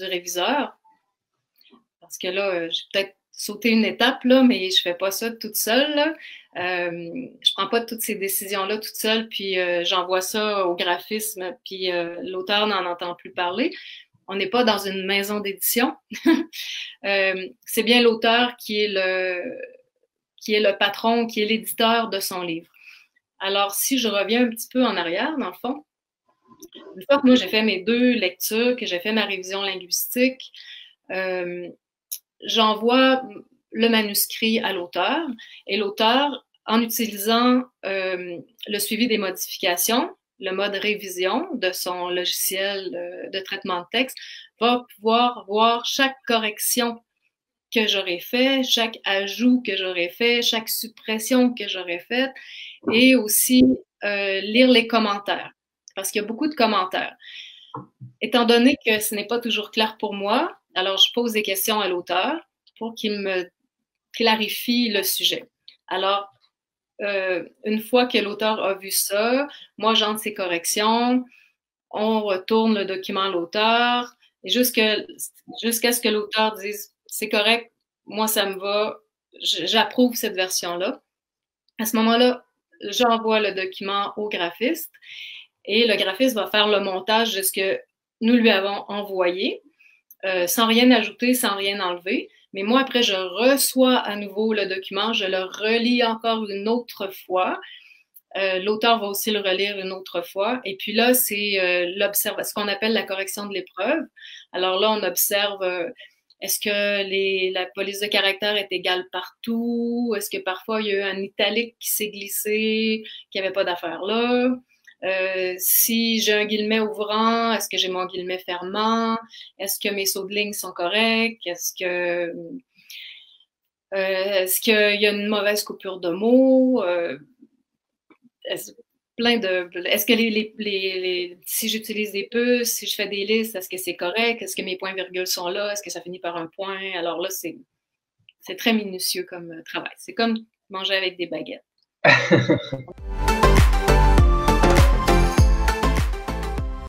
réviseur. Parce que là, j'ai peut-être sauté une étape, là, mais je fais pas ça toute seule, là. Je prends pas toutes ces décisions-là toute seule, puis j'envoie ça au graphisme, puis l'auteur n'en entend plus parler. On n'est pas dans une maison d'édition. C'est bien l'auteur qui est le patron, qui est l'éditeur de son livre. Alors, si je reviens un petit peu en arrière, dans le fond, une fois que moi j'ai fait mes 2 lectures, que j'ai fait ma révision linguistique, j'envoie le manuscrit à l'auteur et l'auteur, en utilisant le suivi des modifications, le mode révision de son logiciel de traitement de texte, va pouvoir voir chaque correction que j'aurais fait, chaque ajout que j'aurais fait, chaque suppression que j'aurais faite et aussi lire les commentaires parce qu'il y a beaucoup de commentaires. Étant donné que ce n'est pas toujours clair pour moi, alors je pose des questions à l'auteur pour qu'il me clarifie le sujet. Alors, une fois que l'auteur a vu ça, moi j'entre ses corrections, on retourne le document à l'auteur, et jusqu'à ce que l'auteur dise c'est correct, moi ça me va, j'approuve cette version-là. À ce moment-là, j'envoie le document au graphiste et le graphiste va faire le montage de ce que nous lui avons envoyé, sans rien ajouter, sans rien enlever. Mais moi, après, je reçois à nouveau le document, je le relis encore une autre fois. L'auteur va aussi le relire une autre fois. Et puis là, c'est ce qu'on appelle la correction de l'épreuve. Alors là, on observe est-ce que la police de caractère est égale partout? Est-ce que parfois il y a eu un italique qui s'est glissé, qu'il n'y avait pas d'affaire là? Si j'ai un guillemet ouvrant, est-ce que j'ai mon guillemet fermant? Est-ce que mes sauts de ligne sont corrects? Est-ce qu'il y a une mauvaise coupure de mots? Est-ce que si j'utilise des puces, si je fais des listes, est-ce que c'est correct? Est-ce que mes points-virgules sont là? Est-ce que ça finit par un point? Alors là, c'est très minutieux comme travail. C'est comme manger avec des baguettes.